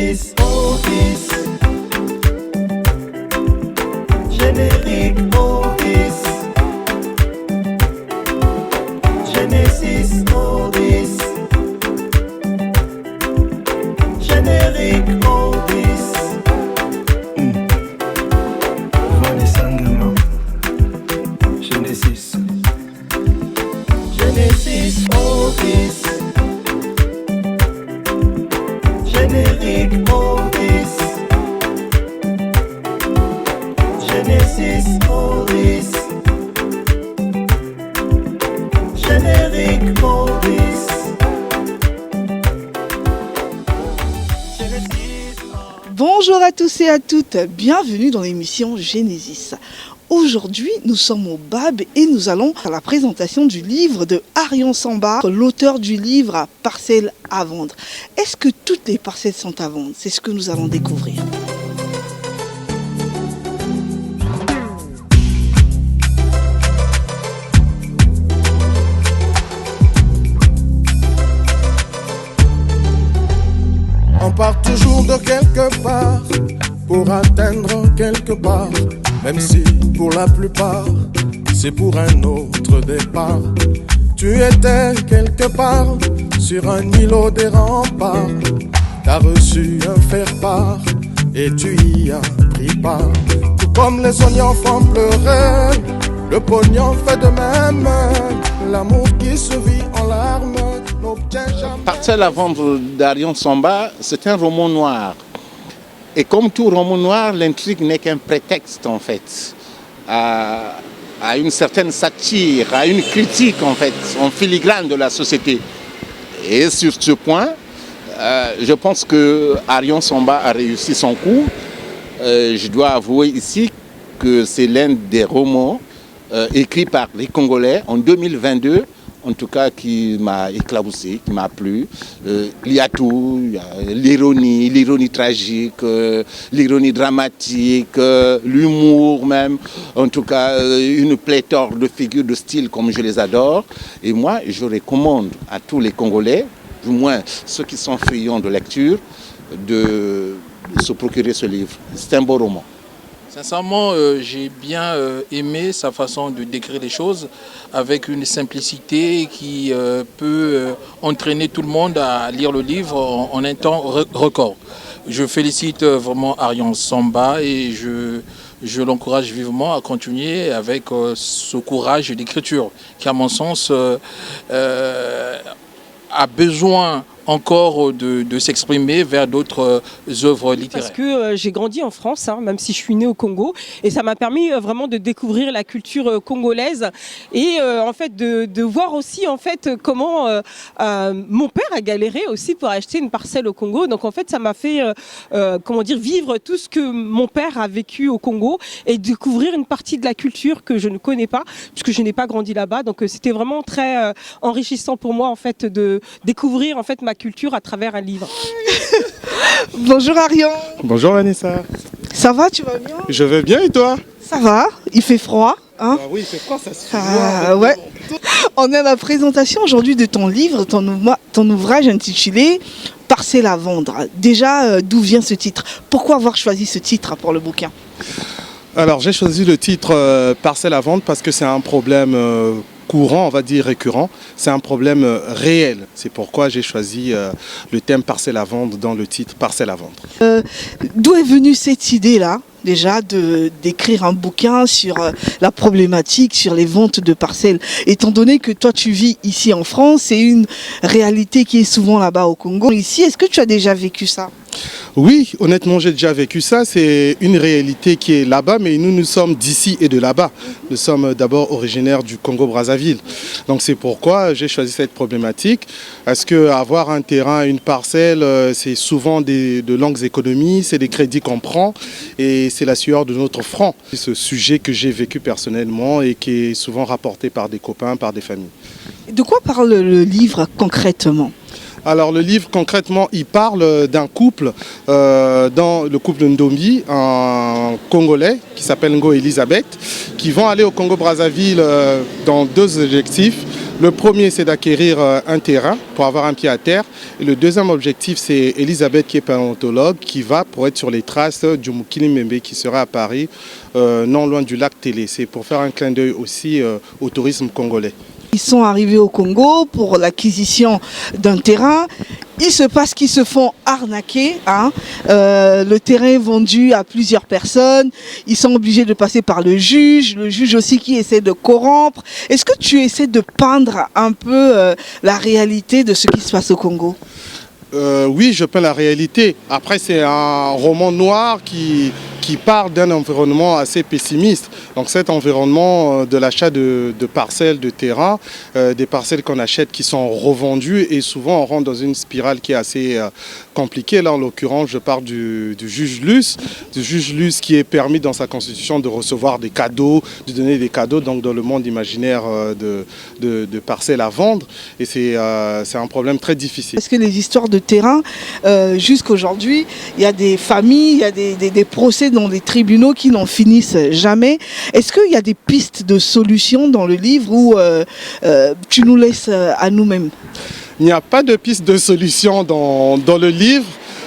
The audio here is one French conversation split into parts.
Genesis Otis. Générique Otis. Genesis Otis. Générique Otis. Vanessa Ngama. Genesis. Genesis Otis. Générique Otis. Genesis Otis. Générique Otis. Bonjour à tous et à toutes, bienvenue dans l'émission Genesis. Aujourd'hui, nous sommes au BAB et nous allons à la présentation du livre de Arion Samba, l'auteur du livre Parcelles à vendre. Est-ce que toutes les parcelles sont à vendre? C'est ce que nous allons découvrir. On part toujours de quelque part pour atteindre quelque part, même si pour la plupart c'est pour un autre départ. Tu étais quelque part sur un îlot des remparts, t'as reçu un faire-part et tu y as pris part. Tout comme les oignons font pleurer, le pognon fait de même, l'amour qui se vit en larmes n'obtient jamais. Parcelles à vendre d'Arion Samba, c'est un roman noir. Et comme tout roman noir, l'intrigue n'est qu'un prétexte en fait à une certaine satire, à une critique en fait, en filigrane de la société. Et sur ce point, je pense que Arion Samba a réussi son coup. Je dois avouer ici que c'est l'un des romans écrits par les Congolais en 2022, en tout cas qui m'a éclaboussé, qui m'a plu. Il y a tout, il y a l'ironie tragique, l'ironie dramatique, l'humour même, en tout cas une pléthore de figures de style comme je les adore. Et moi, je recommande à tous les Congolais, du moins ceux qui sont friands de lecture, de se procurer ce livre. C'est un beau roman. Sincèrement, j'ai bien aimé sa façon de décrire les choses avec une simplicité qui peut entraîner tout le monde à lire le livre en un temps record. Je félicite vraiment Arion Samba et je l'encourage vivement à continuer avec ce courage d'écriture qui, à mon sens, a besoin encore de s'exprimer vers d'autres œuvres littéraires. Parce que j'ai grandi en France, même si je suis née au Congo, et ça m'a permis vraiment de découvrir la culture congolaise et en fait de voir aussi en fait comment mon père a galéré aussi pour acheter une parcelle au Congo. Donc en fait ça m'a fait vivre tout ce que mon père a vécu au Congo et découvrir une partie de la culture que je ne connais pas puisque je n'ai pas grandi là-bas. Donc c'était vraiment très enrichissant pour moi en fait de découvrir en fait ma culture à travers un livre. Bonjour Arion. Bonjour Vanessa. Ça va, tu vas bien? Je vais bien et toi? Ça va, il fait froid. Hein? Ah oui, il fait froid, ça se voit. Ouais. On est à la présentation aujourd'hui de ton livre, ton ouvrage intitulé Parcelles à vendre. Déjà, d'où vient ce titre? Pourquoi avoir choisi ce titre pour le bouquin? Alors j'ai choisi le titre Parcelles à vendre parce que c'est un problème courant, on va dire récurrent, c'est un problème réel. C'est pourquoi j'ai choisi le thème Parcelles à vendre dans le titre Parcelles à vendre. D'où est venue cette idée-là, déjà, d'écrire un bouquin sur la problématique, sur les ventes de parcelles? Étant donné que toi, tu vis ici en France, c'est une réalité qui est souvent là-bas au Congo. Ici, est-ce que tu as déjà vécu ça? Oui, honnêtement, j'ai déjà vécu ça. C'est une réalité qui est là-bas, mais nous sommes d'ici et de là-bas. Nous sommes d'abord originaires du Congo-Brazzaville. Donc c'est pourquoi j'ai choisi cette problématique. Parce qu'avoir un terrain, une parcelle, c'est souvent de longues économies, c'est des crédits qu'on prend et c'est la sueur de notre front. C'est ce sujet que j'ai vécu personnellement et qui est souvent rapporté par des copains, par des familles. De quoi parle le livre concrètement? Alors le livre concrètement il parle d'un couple, dans le couple Ndombi, un Congolais qui s'appelle Ngo Elisabeth, qui vont aller au Congo-Brazzaville dans deux objectifs. Le premier, c'est d'acquérir un terrain pour avoir un pied à terre. Et le deuxième objectif, c'est Elisabeth, qui est paléontologue, qui va pour être sur les traces du Mukili Mbembe qui sera à Paris, non loin du lac Télé. C'est pour faire un clin d'œil aussi au tourisme congolais. Ils sont arrivés au Congo pour l'acquisition d'un terrain. Il se passe qu'ils se font arnaquer. Le terrain est vendu à plusieurs personnes. Ils sont obligés de passer par le juge aussi qui essaie de corrompre. Est-ce que tu essaies de peindre un peu la réalité de ce qui se passe au Congo ? Oui, je peins la réalité. Après, c'est un roman noir qui part d'un environnement assez pessimiste. Donc cet environnement de l'achat de parcelles de terrain, des parcelles qu'on achète qui sont revendues, et souvent on rentre dans une spirale qui est assez compliquée. Là, en l'occurrence, je parle du juge Luce qui est permis dans sa constitution de recevoir des cadeaux, de donner des cadeaux, donc dans le monde imaginaire de parcelles à vendre. Et c'est un problème très difficile. Parce que les histoires de terrain, jusqu'aujourd'hui, il y a des familles, il y a des procès dans les tribunaux qui n'en finissent jamais. Est-ce qu'il y a des pistes de solutions dans le livre ou tu nous laisses à nous-mêmes ? Il n'y a pas de piste de solution dans le livre.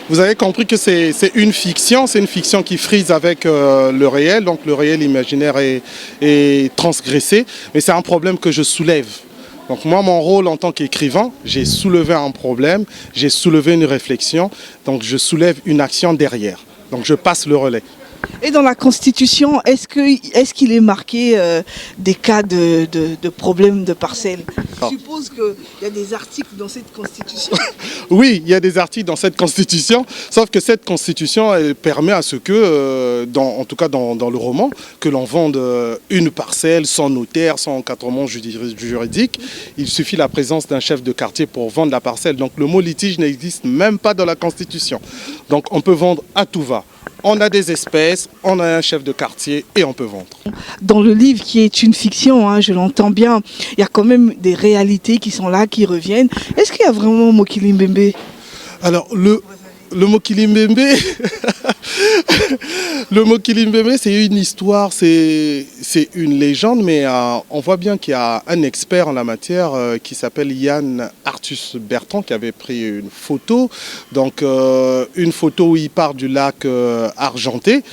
Vous avez compris que c'est une fiction qui frise avec le réel, donc le réel imaginaire est transgressé, mais c'est un problème que je soulève. Donc moi, mon rôle en tant qu'écrivain, j'ai soulevé un problème, j'ai soulevé une réflexion, donc je soulève une action derrière. Donc je passe le relais. Et dans la Constitution, est-ce qu'il est marqué des cas de problèmes de parcelles ? Je suppose qu'il y a des articles dans cette Constitution. Oui, il y a des articles dans cette Constitution, sauf que cette Constitution, elle permet à ce que, en tout cas dans le roman, que l'on vende une parcelle sans notaire, sans encadrement juridique. Il suffit la présence d'un chef de quartier pour vendre la parcelle. Donc le mot litige n'existe même pas dans la Constitution. Donc on peut vendre à tout va. On a des espèces, on a un chef de quartier et on peut vendre. Dans le livre qui est une fiction, je l'entends bien, il y a quand même des réalités qui sont là, qui reviennent. Est-ce qu'il y a vraiment Mukili Mbembe ? Alors le Mukili Mbembe, le Mukili Mbembe, c'est une histoire, c'est une légende, mais on voit bien qu'il y a un expert en la matière qui s'appelle Yann Arthus Bertrand qui avait pris une photo, donc une photo où il part du lac argenté,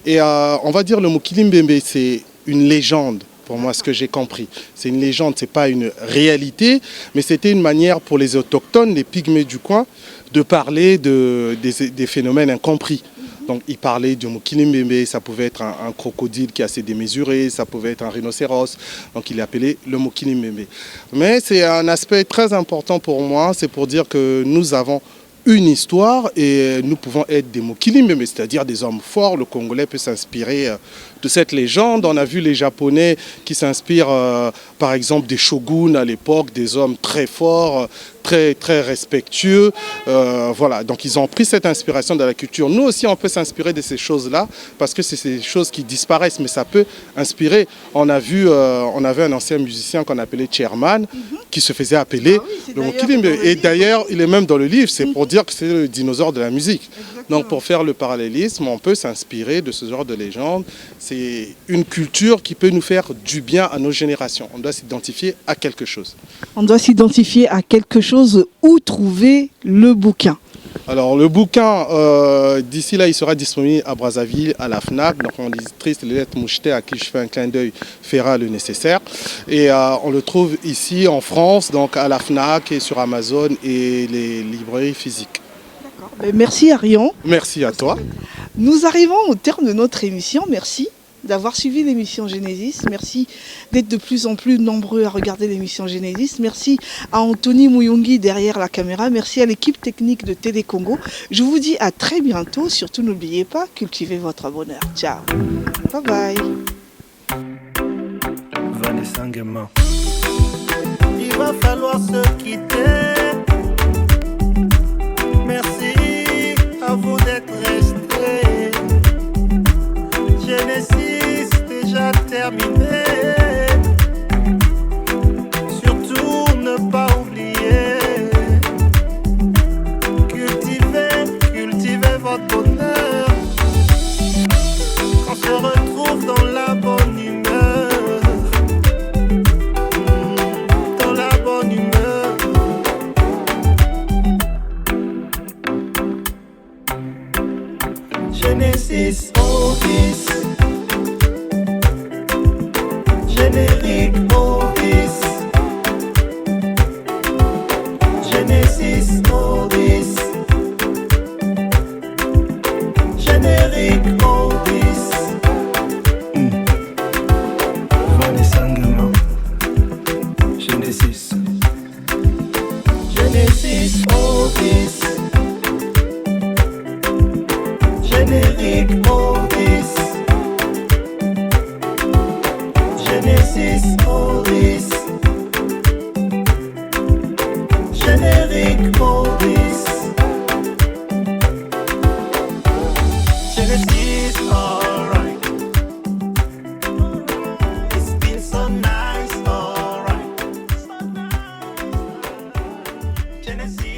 et on va dire le Mukili Mbembe, c'est une légende. Pour moi, ce que j'ai compris, c'est une légende, c'est pas une réalité, mais c'était une manière pour les autochtones, les pygmées du coin, de parler des phénomènes incompris. Donc, il parlait du Mukili Mbembe, ça pouvait être un crocodile qui est assez démesuré, ça pouvait être un rhinocéros, donc il est appelé le Mukili Mbembe. Mais c'est un aspect très important pour moi, c'est pour dire que nous avons une histoire et nous pouvons être des Mukili Mbembe, c'est-à-dire des hommes forts. Le Congolais peut s'inspirer de cette légende. On a vu les Japonais qui s'inspirent par exemple des shoguns à l'époque, des hommes très forts, très respectueux. Voilà, donc ils ont pris cette inspiration de la culture. Nous aussi, on peut s'inspirer de ces choses-là parce que c'est ces choses qui disparaissent, mais ça peut inspirer. On avait un ancien musicien qu'on appelait Chairman, qui se faisait appeler le Mukili Mbembe. Et d'ailleurs, il est même dans le livre, c'est pour dire que c'est le dinosaure de la musique. Exactement. Donc pour faire le parallélisme, on peut s'inspirer de ce genre de légende. C'est une culture qui peut nous faire du bien à nos générations. On doit s'identifier à quelque chose. On doit s'identifier à quelque chose. Où trouver le bouquin ? Alors le bouquin, d'ici là, il sera disponible à Brazzaville, à la FNAC. Donc mon éditrice, Lilette Moucheté, à qui je fais un clin d'œil, fera le nécessaire. Et on le trouve ici en France, donc à la FNAC et sur Amazon et les librairies physiques. D'accord. Merci Arion. Merci à toi. Nous arrivons au terme de notre émission. Merci d'avoir suivi l'émission Genesis. Merci d'être de plus en plus nombreux à regarder l'émission Genesis. Merci à Anthony Mouyongi derrière la caméra. Merci à l'équipe technique de Télé Congo. Je vous dis à très bientôt. Surtout, n'oubliez pas, cultivez votre bonheur. Ciao. Bye bye. Vanessa Nguema. Il va falloir se quitter. Merci à vous d'être restés. Genesis déjà terminé. Surtout ne pas oublier. Cultivez votre bonheur. On se retrouve dans la bonne humeur. Dans la Genesis Otis. Générique Otis. Genesis Otis. Générique Otis. Vanessa Ngama. Genesis. Genesis Otis. Générique Otis. Genesis Otis. Générique Otis. Genesis, alright. It's been so nice, alright. Genesis.